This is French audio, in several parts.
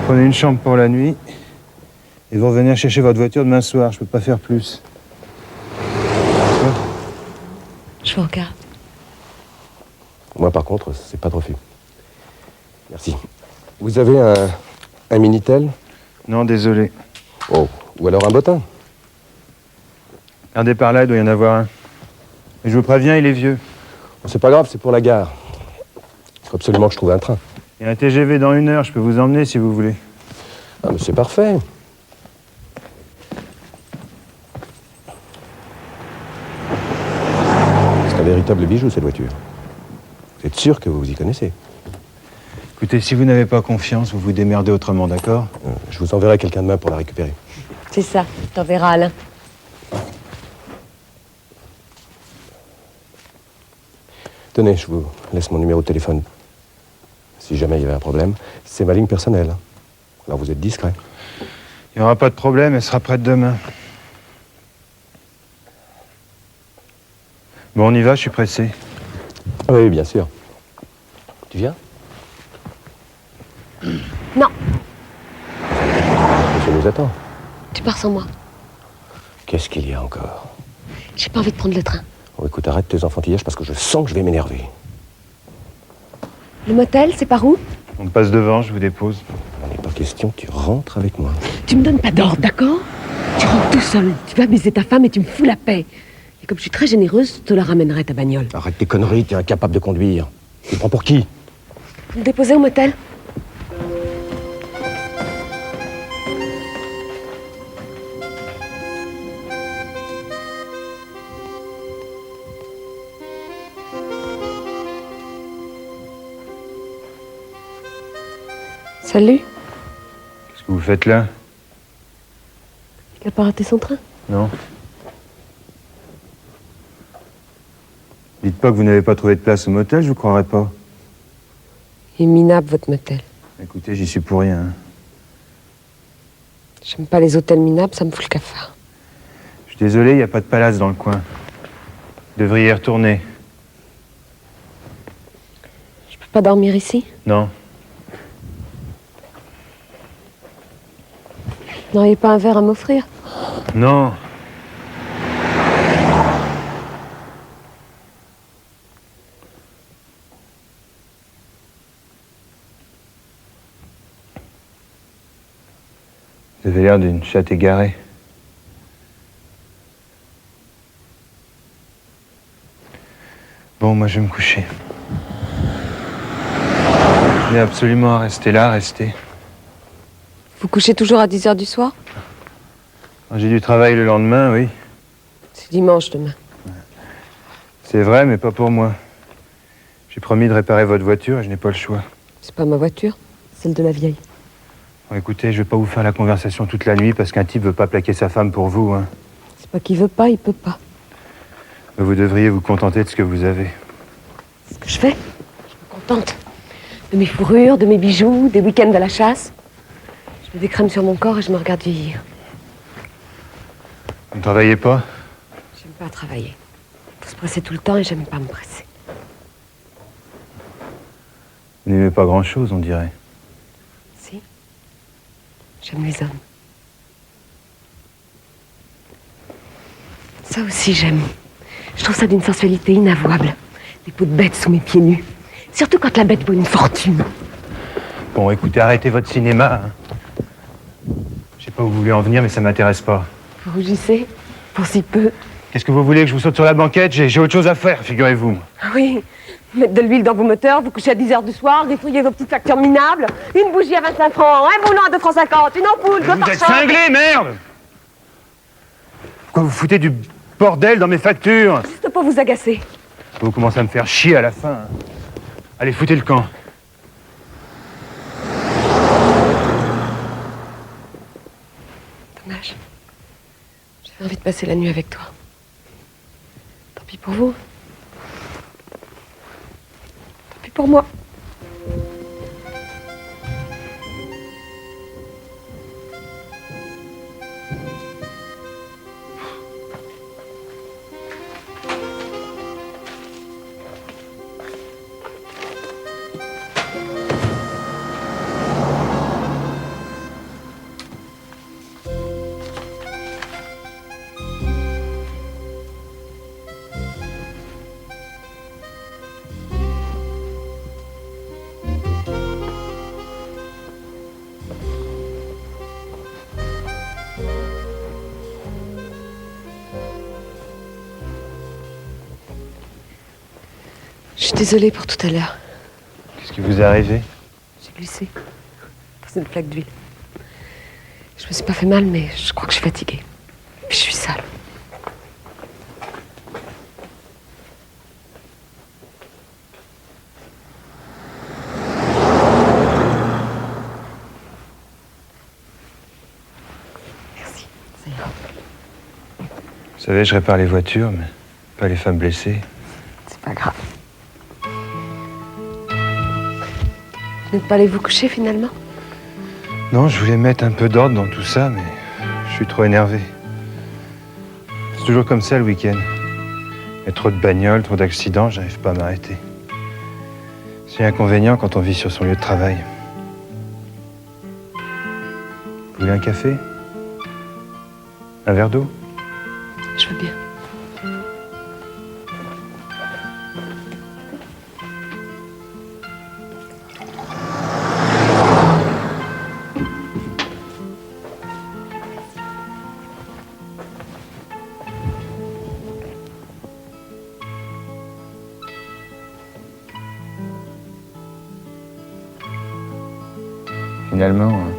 Prenez une chambre pour la nuit et vous revenez chercher votre voiture demain soir. Je peux pas faire plus. Je vous regarde. Moi, par contre, c'est pas de refus. Merci. Vous avez un Minitel? Non, désolé. Oh, ou alors un bottin? Regardez par là, il doit y en avoir un. Mais je vous préviens, il est vieux. C'est pas grave, c'est pour la gare. Il faut absolument que je trouve un train. Il y a un TGV dans 1 heure, je peux vous emmener si vous voulez. Ah, mais c'est parfait. C'est un véritable bijou, cette voiture. Vous êtes sûr que vous vous y connaissez? Écoutez, si vous n'avez pas confiance, vous vous démerdez autrement, d'accord? Je vous enverrai quelqu'un demain pour la récupérer. C'est ça, t'enverras Alain. Tenez, je vous laisse mon numéro de téléphone. Si jamais il y avait un problème, c'est ma ligne personnelle. Alors vous êtes discret. Il n'y aura pas de problème, elle sera prête demain. Bon, on y va, je suis pressé. Ah oui, bien sûr. Tu viens? Non, Monsieur nous attend. tu pars sans moi. Qu'est-ce qu'il y a encore? J'ai pas envie de prendre le train. Oh, écoute, arrête tes enfantillages parce que je sens que je vais m'énerver. Le motel, c'est par où? On passe devant, je vous dépose. Il n'est pas question, tu rentres avec moi. Tu me donnes pas d'ordre, d'accord? Tu rentres tout seul, tu vas baiser ta femme et tu me fous la paix. Et comme je suis très généreuse, je te la ramènerai ta bagnole. Arrête tes conneries, t'es incapable de conduire. Tu te prends pour qui? Vous me déposez au motel? Salut. Qu'est-ce que vous faites là? Il a pas raté son train? Non. Dites pas que vous n'avez pas trouvé de place au motel, je vous croirais pas. Il est minable, votre motel. Écoutez, j'y suis pour rien. Hein. J'aime pas les hôtels minables, ça me fout le cafard. Je suis désolé, il n'y a pas de palace dans le coin. Vous devriez y retourner. Je peux pas dormir ici? Non. Vous n'auriez pas un verre à m'offrir? Non. Vous avez l'air d'une chatte égarée. Bon, moi je vais me coucher. Je tenais absolument à rester là, rester. Vous couchez toujours à 10h du soir? J'ai du travail le lendemain, oui. C'est dimanche demain. C'est vrai, mais pas pour moi. J'ai promis de réparer votre voiture et je n'ai pas le choix. C'est pas ma voiture, celle de la vieille. Bon, écoutez, je vais pas vous faire la conversation toute la nuit parce qu'un type veut pas plaquer sa femme pour vous, hein. C'est pas qu'il veut pas, il peut pas. Mais vous devriez vous contenter de ce que vous avez. C'est ce que je fais. Je me contente. De mes fourrures, de mes bijoux, des week-ends à la chasse. Je mets des crèmes sur mon corps et je me regarde vieillir. Vous ne travaillez pas? J'aime pas travailler. Faut se presser tout le temps et j'aime pas me presser. Vous n'aimez pas grand-chose, on dirait. Si. J'aime les hommes. Ça aussi, j'aime. Je trouve ça d'une sensualité inavouable. Des peaux de bête sous mes pieds nus. Surtout quand la bête vaut une fortune. Bon, écoutez, arrêtez votre cinéma. Hein. Je sais pas où vous voulez en venir, mais ça m'intéresse pas. Vous rougissez? Pour si peu. Qu'est-ce que vous voulez, que je vous saute sur la banquette? J'ai autre chose à faire, figurez-vous. Ah oui, mettre de l'huile dans vos moteurs, vous couchez à 10h du soir, griffouillez vos petites factures minables, une bougie à 25 francs, un boulon à 2,50 francs, une ampoule, deux Vous êtes pare-chocs. cinglés, merde! Pourquoi vous foutez du bordel dans mes factures? Juste pour vous agacer. Vous commencez à me faire chier à la fin. Hein. Allez, foutez le camp. Dommage. J'avais envie de passer la nuit avec toi. Tant pis pour vous. Tant pis pour moi. Je suis désolée pour tout à l'heure. Qu'est-ce qui vous est arrivé? J'ai glissé dans une flaque d'huile. Je me suis pas fait mal, mais je crois que je suis fatiguée. Puis je suis sale. Merci, ça ira. Vous savez, je répare les voitures, mais pas les femmes blessées. C'est pas grave. Vous n'êtes pas allé vous coucher finalement? Non, je voulais mettre un peu d'ordre dans tout ça, mais je suis trop énervé. C'est toujours comme ça le week-end. Il y a trop de bagnoles, trop d'accidents, j'arrive pas à m'arrêter. C'est inconvénient quand on vit sur son lieu de travail. Vous voulez un café? Un verre d'eau? Je veux bien. Finalement,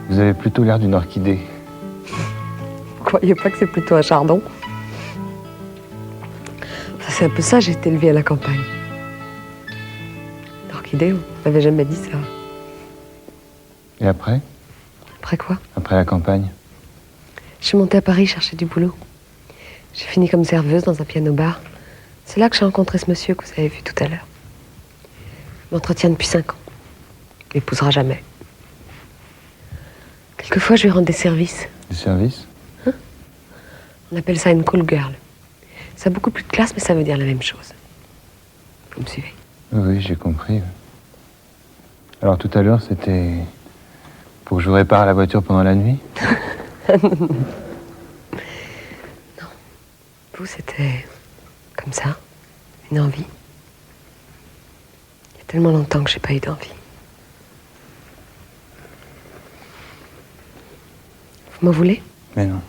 vous avez plutôt l'air d'une orchidée. Vous croyez pas que c'est plutôt un chardon? Ça, c'est un peu ça, j'ai été élevée à la campagne. L'orchidée, on m'avait jamais dit ça. Et après? Après quoi? Après la campagne? Je suis montée à Paris chercher du boulot. J'ai fini comme serveuse dans un piano-bar. C'est là que j'ai rencontré ce monsieur que vous avez vu tout à l'heure. Il m'entretient depuis 5 ans. Il m'épousera jamais. Quelquefois, je lui rends des services. Des services? On appelle ça une call girl. Ça a beaucoup plus de classe, mais ça veut dire la même chose. Vous me suivez? Oui, j'ai compris. Alors tout à l'heure, c'était pour que je vous répare la voiture pendant la nuit? Non. Vous, c'était comme ça, une envie. Il y a tellement longtemps que j'ai pas eu d'envie. Vous m'en voulez? Mais non.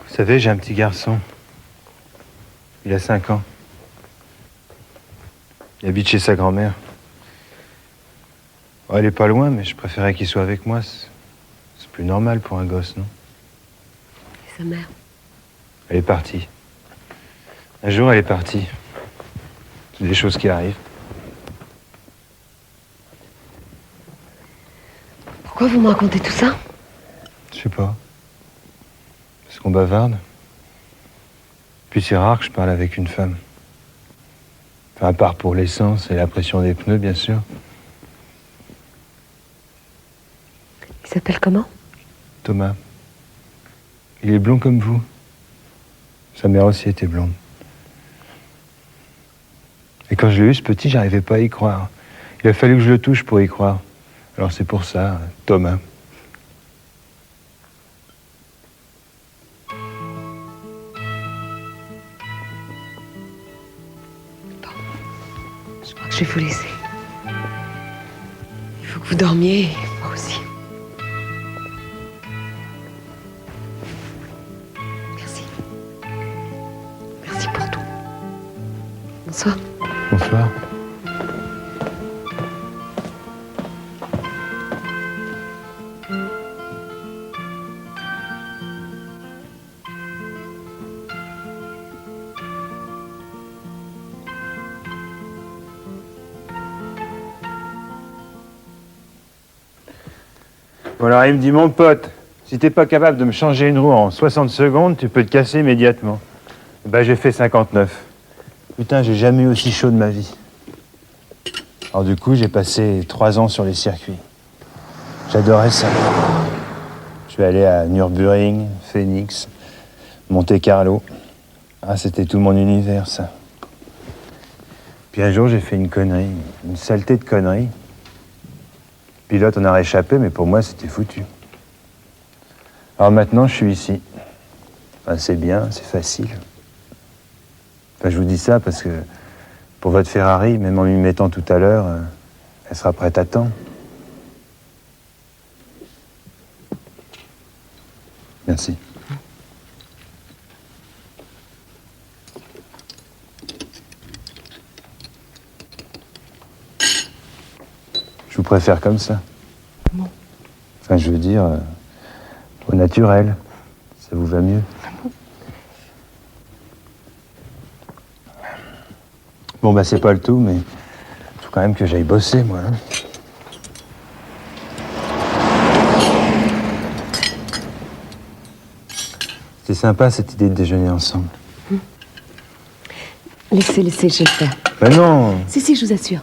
Vous savez, j'ai un petit garçon. Il a 5 ans. Il habite chez sa grand-mère. Oh, elle est pas loin, mais je préférais qu'il soit avec moi. C'est plus normal pour un gosse, non? Et sa mère? Elle est partie. Un jour, elle est partie. C'est des choses qui arrivent. Pourquoi vous me racontez tout ça? Je sais pas. Parce qu'on bavarde. Puis c'est rare que je parle avec une femme. Enfin, à part pour l'essence et la pression des pneus, bien sûr. Il s'appelle comment? Thomas. Il est blond comme vous. Sa mère aussi était blonde. Et quand je l'ai eu, ce petit, j'arrivais pas à y croire. Il a fallu que je le touche pour y croire. Alors c'est pour ça, Thomas. Je crois que je vais vous laisser. Il faut que vous dormiez, et moi aussi. Merci. Merci pour tout. Bonsoir. Bonsoir. Bon alors il me dit, mon pote, si t'es pas capable de me changer une roue en 60 secondes, tu peux te casser immédiatement. Ben j'ai fait 59. Putain, j'ai jamais eu aussi chaud de ma vie. Alors du coup, j'ai passé 3 ans sur les circuits. J'adorais ça. Je suis allé à Nürburgring, Phoenix, Monte-Carlo. Ah, c'était tout mon univers, ça. Puis un jour, j'ai fait une connerie, une saleté de connerie. Le pilote en a réchappé, mais pour moi, c'était foutu. Alors maintenant, je suis ici. Enfin, c'est bien, c'est facile. Enfin, je vous dis ça parce que pour votre Ferrari, même en m'y mettant tout à l'heure, Elle sera prête à temps. Merci. Je vous préfère comme ça. Bon. Enfin, je veux dire, au naturel. Ça vous va mieux. Bon, bah, c'est pas le tout, mais faut quand même que j'aille bosser, moi. Hein. C'était sympa, cette idée de déjeuner ensemble. Laissez, je vais le faire. Bah non. Si, je vous assure.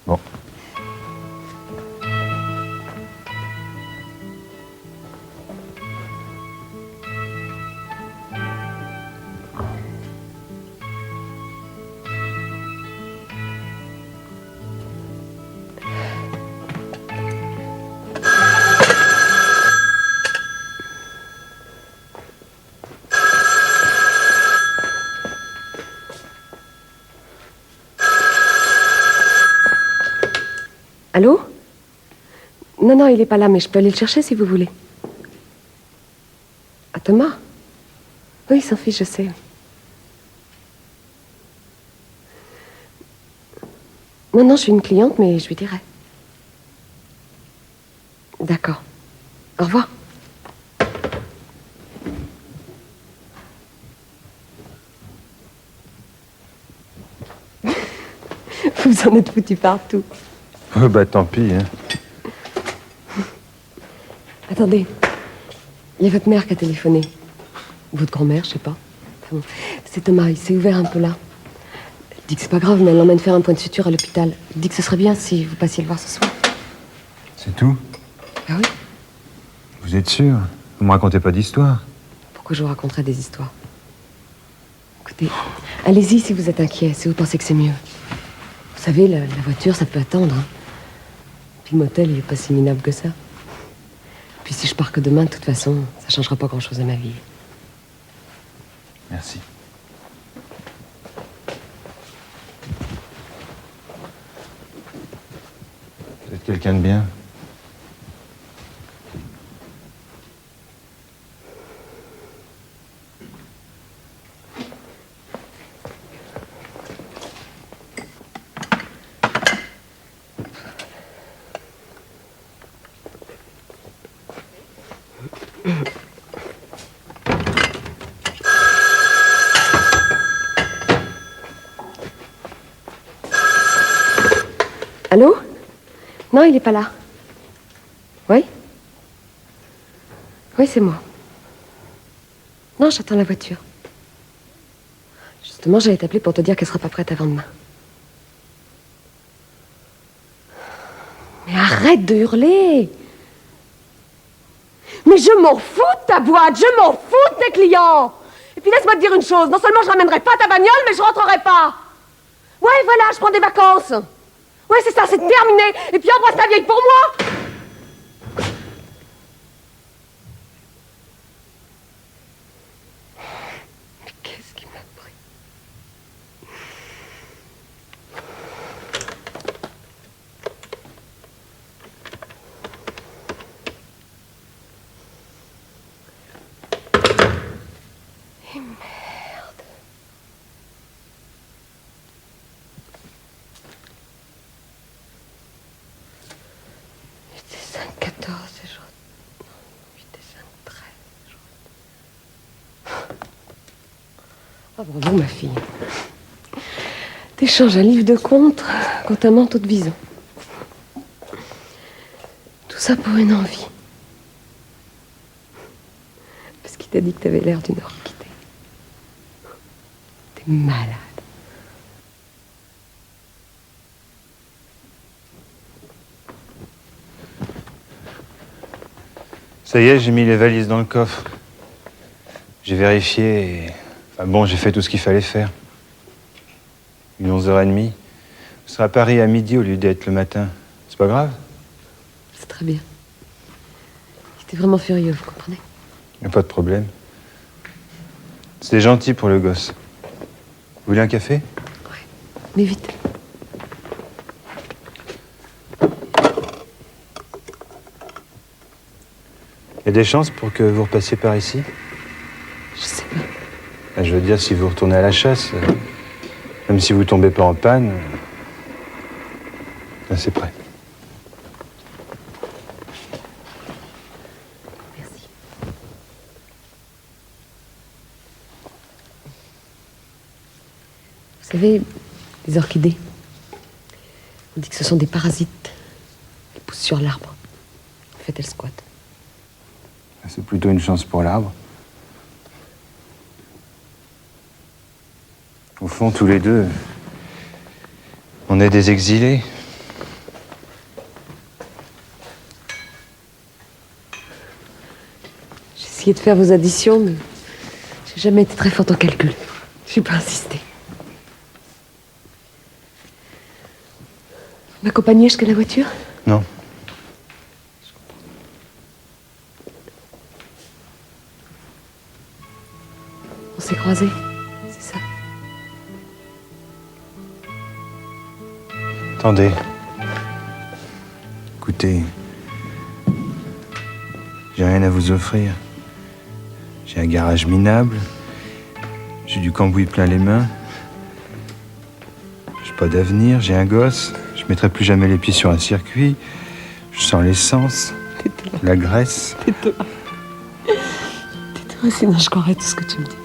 Bon. Allô? Non, il est pas là, mais je peux aller le chercher si vous voulez. Ah, Thomas? Oui, il s'en fiche, je sais. Non, je suis une cliente, mais je lui dirai. D'accord. Au revoir. Vous en êtes foutu partout. Oh, bah tant pis, hein. Attendez. Il y a votre mère qui a téléphoné. Votre grand-mère, je sais pas. Enfin bon, c'est Thomas, il s'est ouvert un peu là. Il dit que c'est pas grave, mais elle l'emmène faire un point de suture à l'hôpital. Il dit que ce serait bien si vous passiez le voir ce soir. C'est tout? Ah oui? Vous êtes sûr? Vous me racontez pas d'histoire? Pourquoi je vous raconterais des histoires? Écoutez, allez-y si vous êtes inquiet, si vous pensez que c'est mieux. Vous savez, la voiture, ça peut attendre. Hein. Puis le motel, il est pas si minable que ça. Puis si je pars que demain, de toute façon, ça changera pas grand-chose à ma vie. Merci. Vous êtes quelqu'un de bien? Allô? Non, il est pas là. Oui? Oui, c'est moi. Non, j'attends la voiture. Justement, j'allais t'appeler pour te dire qu'elle sera pas prête avant demain. Mais arrête de hurler! Mais je m'en fous de ta boîte, je m'en fous de tes clients! Et puis laisse-moi te dire une chose, non seulement je ramènerai pas ta bagnole, mais je rentrerai pas! Ouais, voilà, je prends des vacances! Ouais, c'est ça, c'est terminé! Et puis embrasse ta vieille pour moi! Mais qu'est-ce qui m'a pris? Et merde! Il était 5-14 et je... Non, 8 et 5-13 et je... Ah, bravo, ma fille. T'échanges un livre de contes contre un manteau de vison. Tout ça pour une envie. Parce qu'il t'a dit que t'avais l'air d'une orchidée. T'es malade. Ça y est, j'ai mis les valises dans le coffre. J'ai vérifié et... Enfin bon, j'ai fait tout ce qu'il fallait faire. Une 11h30. Vous serez à Paris à midi au lieu d'être le matin. C'est pas grave? C'est très bien. Il était vraiment furieux, vous comprenez? Y a pas de problème. C'était gentil pour le gosse. Vous voulez un café? Ouais, mais vite. Il y a des chances pour que vous repassiez par ici? Je sais pas. Ben, je veux dire, si vous retournez à la chasse, même si vous tombez pas en panne, ben, c'est prêt. Merci. Vous savez, les orchidées, on dit que ce sont des parasites. Elles poussent sur l'arbre. En fait, elles squattent. C'est plutôt une chance pour l'arbre. Au fond, tous les deux, on est des exilés. J'ai essayé de faire vos additions, mais j'ai jamais été très forte en calcul. Je n'ai pas insisté. Vous m'accompagnez jusqu'à la voiture? Non. On s'est croisés, c'est ça. Attendez. Écoutez, j'ai rien à vous offrir. J'ai un garage minable. J'ai du cambouis plein les mains. J'ai pas d'avenir, j'ai un gosse. Je mettrai plus jamais les pieds sur un circuit. Je sens l'essence, la graisse. Tais-toi, sinon je croirais tout ce que tu me dis.